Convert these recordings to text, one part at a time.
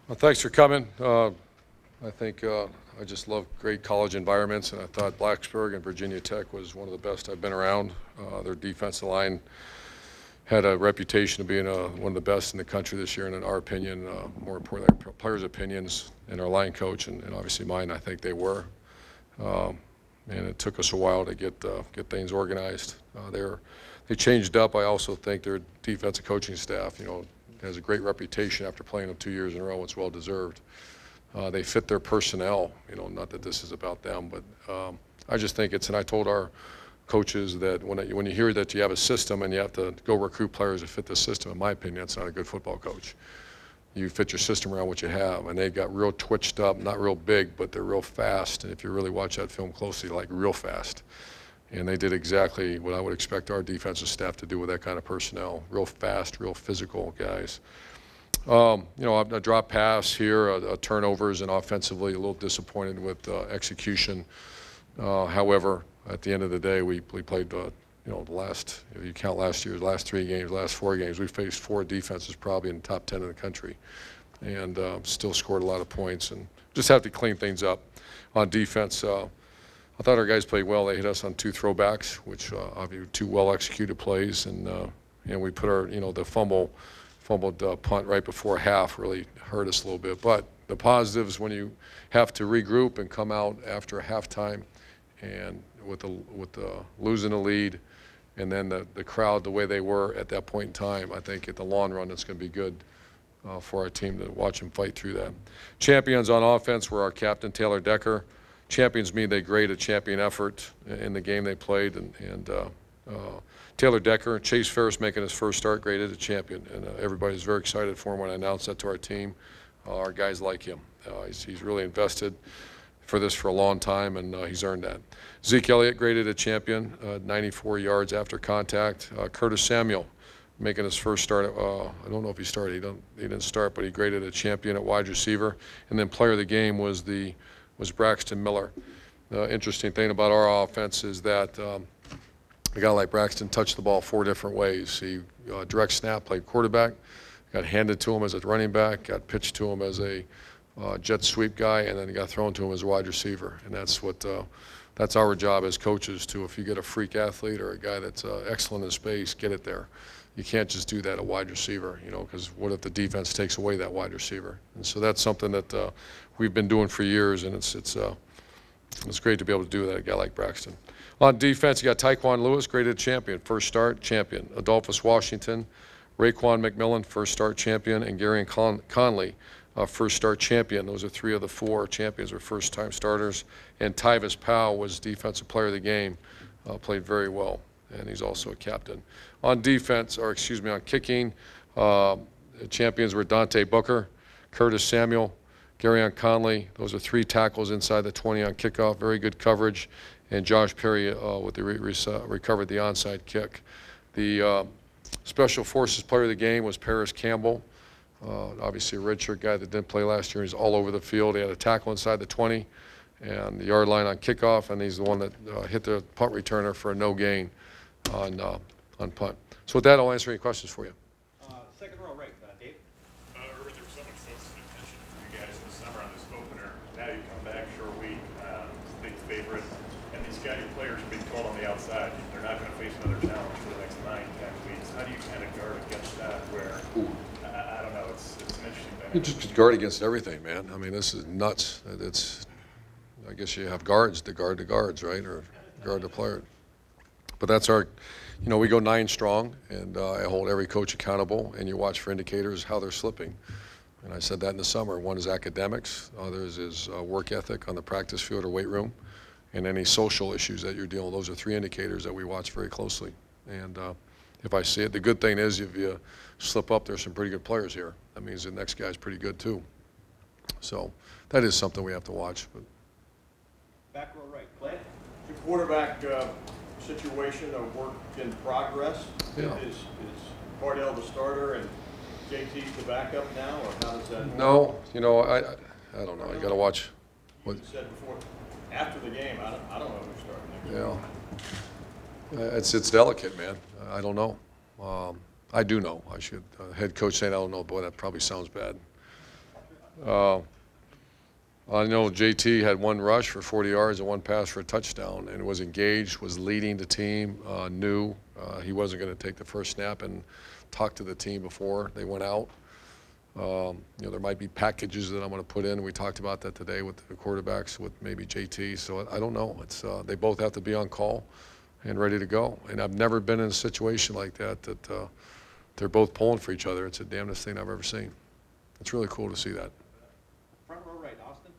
Well, thanks for coming. I think I just love great college environments, and I thought Blacksburg and Virginia Tech was one of the best I've been around. Their defensive line had a reputation of being one of the best in the country this year, and in our opinion, more importantly, our players' opinions, and our line coach, and obviously mine, I think they were. And it took us a while to get things organized. They changed up. I also think their defensive coaching staff, has a great reputation after playing them 2 years in a row. It's well deserved. They fit their personnel. Not that this is about them, but I just think it's. And I told our coaches that when you hear that you have a system and you have to go recruit players that fit the system, in my opinion, that's not a good football coach. You fit your system around what you have, and they got real twitched up, not real big, but they're real fast. And if you really watch that film closely, like real fast. And they did exactly what I would expect our defensive staff to do with that kind of personnel. Real fast, real physical guys. A drop pass here, a turnovers, and offensively a little disappointed with execution. However, at the end of the day, we played, the last, if you count last year's last 3 games, last 4 games, we faced 4 defenses probably in the top 10 in the country, and still scored a lot of points. And just have to clean things up on defense. I thought our guys played well. They hit us on 2 throwbacks, which obviously 2 well-executed plays, and we put our, the fumbled punt right before half really hurt us a little bit. But the positives, when you have to regroup and come out after halftime, and with the losing the lead, and then the crowd the way they were at that point in time, I think at the long run it's going to be good for our team to watch them fight through that. Champions on offense were our captain Taylor Decker. Champions mean they grade a champion effort in the game they played, and Taylor Decker, Chase Ferris making his first start, graded a champion, and everybody's very excited for him when I announced that to our team. Our guys like him. He's really invested for this for a long time, and he's earned that. Zeke Elliott graded a champion, 94 yards after contact. Curtis Samuel making his first start. I don't know if he started. He didn't start, but he graded a champion at wide receiver. And then player of the game was Braxton Miller. The interesting thing about our offense is that a guy like Braxton touched the ball 4 different ways. He direct snap, played quarterback, got handed to him as a running back, got pitched to him as a jet sweep guy, and then he got thrown to him as a wide receiver. And that's our job as coaches to, if you get a freak athlete or a guy that's excellent in space, get it there. You can't just do that at wide receiver, because what if the defense takes away that wide receiver? And so that's something that we've been doing for years, and it's great to be able to do that, a guy like Braxton. On defense, you got Tyquan Lewis, graded champion, first start, champion. Adolphus Washington, Raekwon McMillan, first start champion, and Gary Conley, first start champion. Those are 3 of the 4 champions, or first-time starters. And Tyvis Powell was defensive player of the game, played very well, and he's also a captain. On defense, on kicking, champions were Dante Booker, Curtis Samuel, Garyon Conley. Those are 3 tackles inside the 20 on kickoff, very good coverage. And Josh Perry recovered the onside kick. The Special Forces player of the game was Paris Campbell, obviously a redshirt guy that didn't play last year. He's all over the field. He had a tackle inside the 20 and the yard line on kickoff, and he's the one that hit the punt returner for a no gain on punt. So with that, I'll answer any questions for you. Second row, right, Dave. Irvin, there was so much focus and attention for you guys in the summer on this opener. Now you come back short week, big favorite, and these guys, your players are being told on the outside they're not going to face another challenge for the next 9, 10 weeks. How do you kind of guard against that? Where I don't know, it's an interesting thing. You just guard against everything, man. I mean, this is nuts. I guess you have guards to guard the guards, right, or guard the player. But that's our. We go 9 strong, and I hold every coach accountable, and you watch for indicators how they're slipping. And I said that in the summer. One is academics, others is work ethic on the practice field or weight room, and any social issues that you're dealing with. Those are 3 indicators that we watch very closely. And if I see it, the good thing is if you slip up, there's some pretty good players here. That means the next guy's pretty good too. So that is something we have to watch. But. Back row, right, Clay. The quarterback situation of work in progress. Yeah. Is Cardell the starter and JT's the backup now, or how does that? No, I don't know. You got to watch. You said before, after the game, I don't know who's starting next Yeah. It's delicate, man. I don't know. I do know. I should. Head coach saying I don't know, boy, that probably sounds bad. I know JT had one rush for 40 yards and one pass for a touchdown, and was engaged, was leading the team, knew he wasn't going to take the first snap, and talked to the team before they went out. You know, there might be packages that I'm going to put in. We talked about that today with the quarterbacks, with maybe JT. So I don't know. It's they both have to be on call and ready to go. And I've never been in a situation like that they're both pulling for each other. It's the damnedest thing I've ever seen. It's really cool to see that. Front row right, Austin.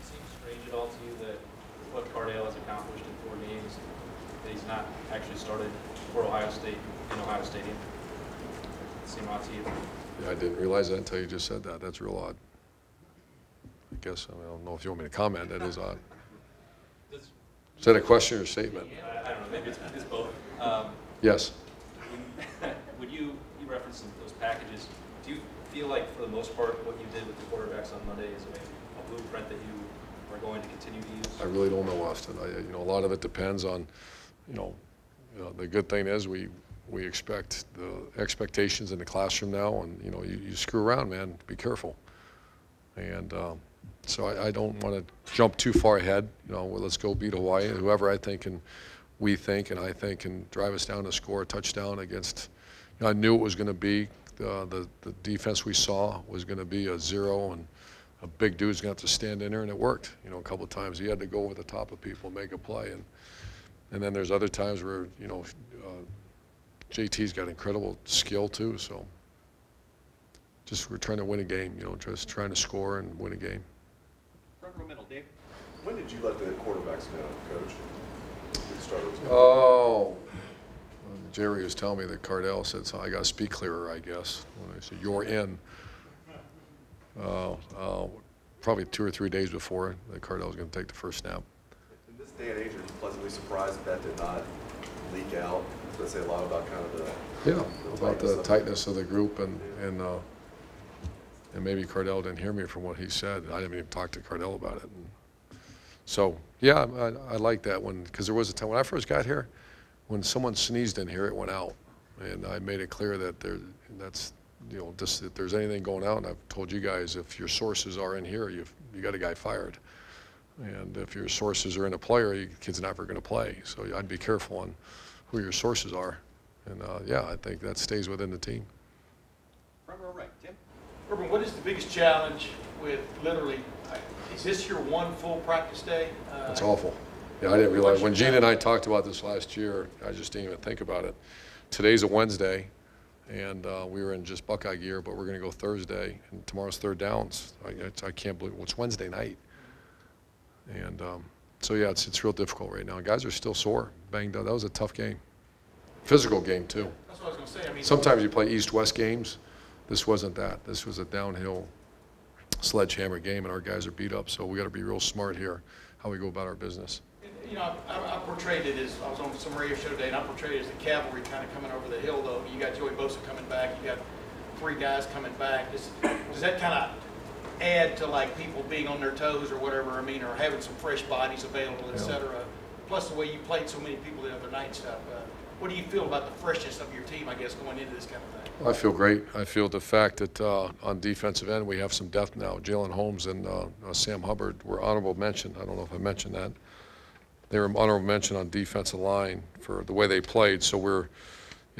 It seems strange at all to you that what Cardale has accomplished in 4 games, that he's not actually started for Ohio State in Ohio Stadium. It seemed odd to you. Yeah, I didn't realize that until you just said that. That's real odd. I guess, I don't know if you want me to comment. That is odd. Is that a question or a statement? I don't know. Maybe it's both. Yes. Would you referenced those packages, do you feel like for the most part what you did with the quarterbacks on Monday is a blueprint that you are going to continue to use? I really don't know, Austin. You know, a lot of it depends on, the good thing is we expect the expectations in the classroom now, and you screw around, man. Be careful. And so I don't want to jump too far ahead. Well, let's go beat Hawaii, and whoever I think and I think can drive us down to score a touchdown against. I knew it was going to be the defense we saw was going to be a zero, and a big dude's going to have to stand in there, and it worked. A couple of times he had to go over the top of people, make a play, and then there's other times where JT's got incredible skill too. So just we're trying to win a game, just trying to score and win a game. Front row middle, Dave. When did you let the quarterbacks know, Coach? The starters know? Oh, Jerry was telling me that Cardale said, so I got to speak clearer, I guess. When I said, you're in. Probably 2 or 3 days before that Cardale was going to take the first snap. In this day and age, are you pleasantly surprised that did not leak out? Does that say a lot about kind of the tightness of the group, and maybe Cardale didn't hear me from what he said. I didn't even talk to Cardale about it. So yeah, I like that one, because there was a time when I first got here, when someone sneezed in here, it went out, and I made it clear that just if there's anything going out, and I've told you guys, if your sources are in here, you got a guy fired, and if your sources are in a player, your kid's never going to play. So I'd be careful on who your sources are, and yeah, I think that stays within the team. Front row right, Tim. Urban, what is the biggest challenge with literally, is this your one full practice day? That's awful. Yeah, I didn't realize. When Gene and I talked about this last year, I just didn't even think about it. Today's a Wednesday, and we were in just Buckeye gear, but we're going to go Thursday, and tomorrow's third downs. I can't believe it's Wednesday night. And so, yeah, it's real difficult right now. Guys are still sore, banged up. That was a tough game. Physical game, too. That's what I was going to say. I mean, sometimes you play East-West games. This wasn't that. This was a downhill sledgehammer game, and our guys are beat up, so we got to be real smart here how we go about our business. I portrayed it as, I was on some radio show today, and I portrayed it as the cavalry kind of coming over the hill, though. You got Joey Bosa coming back. You got 3 guys coming back. Does that kind of add to, like, people being on their toes or whatever, I mean, or having some fresh bodies available, et cetera? Plus the way you played so many people the other night and stuff. What do you feel about the freshness of your team, I guess, going into this kind of thing? I feel great. I feel the fact that on defensive end we have some depth now. Jalen Holmes and Sam Hubbard were honorable mention. I don't know if I mentioned that. They were honorable mention on defensive line for the way they played. So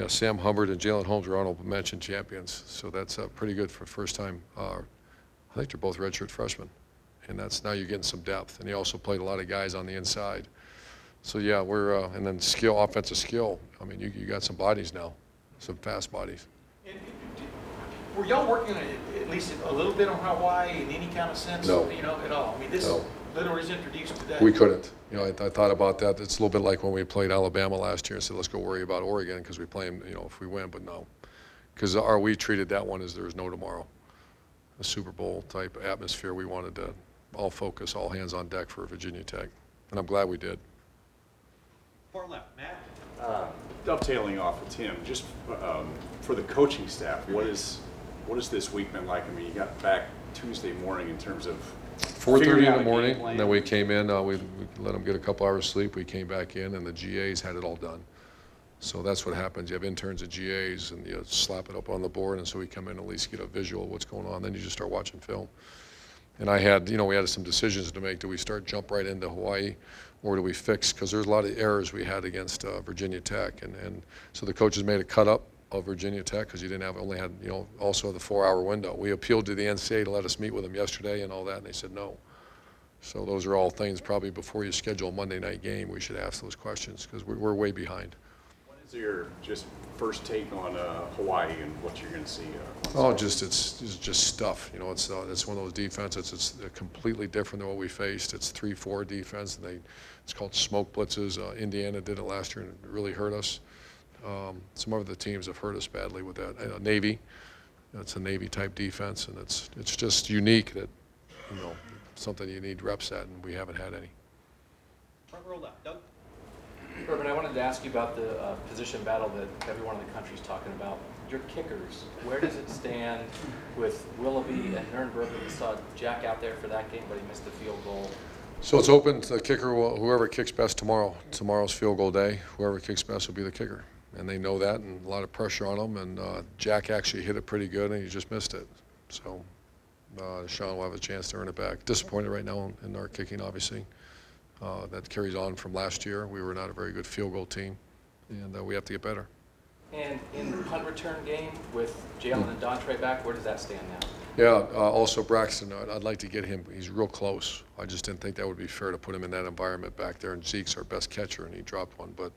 Sam Hubbard and Jalen Holmes were honorable mention champions. So that's pretty good for first time. I think they're both redshirt freshmen, and that's now you're getting some depth. And he also played a lot of guys on the inside. So yeah, we're and then offensive skill. I mean, you got some bodies now, some fast bodies. And were y'all working at least a little bit on Hawaii in any kind of sense? No. At all? I mean, this literally is introduced today. We couldn't. I thought about that. It's a little bit like when we played Alabama last year and said, let's go worry about Oregon because we play them, if we win, but no. Because we treated that one as there's no tomorrow. A Super Bowl type atmosphere. We wanted to all focus, all hands on deck for Virginia Tech. And I'm glad we did. Far left, Matt. Dovetailing off of Tim, just for the coaching staff, what has this week been like? I mean, you got back Tuesday morning in terms of 4:30 in the morning, and then we came in. We let them get a couple hours sleep. We came back in, and the GAs had it all done. So that's what happens. You have interns at GAs, and you slap it up on the board, and so we come in and at least get a visual of what's going on. Then you just start watching film. And I had, we had some decisions to make. Do we jump right into Hawaii, or do we fix? Because there's a lot of errors we had against Virginia Tech, and so the coaches made a cut up of Virginia Tech because you didn't have, only had, also the 4-hour window. We appealed to the NCAA to let us meet with them yesterday and all that, and they said no. So those are all things probably before you schedule a Monday night game, we should ask those questions because we're way behind. What is your just first take on Hawaii and what you're going to see? Oh, it's just stuff. It's one of those defenses. It's completely different than what we faced. It's 3-4 defense, and it's called smoke blitzes. Indiana did it last year and it really hurt us. Some of the teams have hurt us badly with that. Navy, it's a Navy type defense, and it's just unique that something you need reps at, and we haven't had any. Front row left, Doug. Urban, I wanted to ask you about the position battle that everyone in the country is talking about. Your kickers, where does it stand with Willoughby and Nurnberg? We saw Jack out there for that game, but he missed the field goal. So it's open to the kicker. Whoever kicks best tomorrow. Tomorrow's field goal day. Whoever kicks best will be the kicker, and they know that, and a lot of pressure on them. And Jack actually hit it pretty good, and he just missed it. So Sean will have a chance to earn it back. Disappointed right now in our kicking, obviously. That carries on from last year. We were not a very good field goal team, and we have to get better. And in the punt return game with Jalen and Dontre back, where does that stand now? Yeah, also Braxton, I'd like to get him. He's real close. I just didn't think that would be fair to put him in that environment back there. And Zeke's our best catcher, and he dropped one. But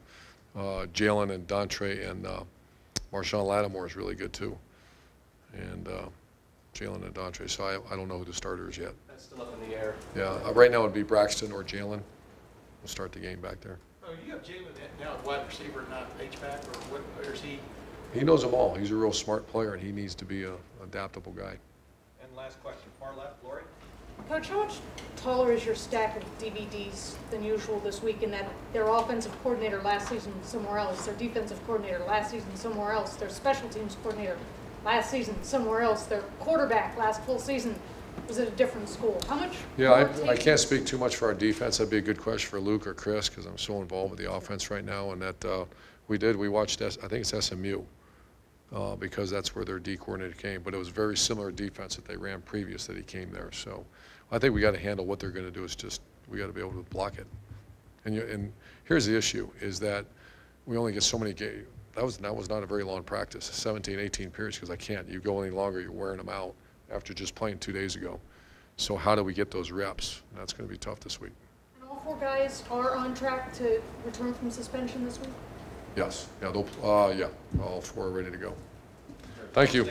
Jalen and Dontre and Marshawn Lattimore is really good too. And Jalen and Dontre. So I don't know who the starter is yet. That's still up in the air. Yeah, right now it would be Braxton or Jalen. We'll start the game back there. Oh, you have Jalen now at wide receiver, not H-back, or what, or is he? He knows them all. He's a real smart player, and he needs to be an adaptable guy. And last question, far left, Lori. Coach, how much taller is your stack of DVDs than usual this week in that their offensive coordinator last season somewhere else, their defensive coordinator last season somewhere else, their special teams coordinator last season somewhere else, their quarterback last full season was at a different school? How much? Yeah, I can't speak too much for our defense. That'd be a good question for Luke or Chris because I'm so involved with the offense right now. And that we watched, I think it's SMU because that's where their D coordinator came. But it was very similar defense that they ran previous that he came there. So I think we got to handle what they're going to do. Is just we got to be able to block it. And here's the issue: is that we only get so many games. That was not a very long practice, 17, 18 periods because I can't. You go any longer, you're wearing them out after just playing 2 days ago. So how do we get those reps? And that's going to be tough this week. And all 4 guys are on track to return from suspension this week? Yes. Yeah, all 4 are ready to go. Thank you.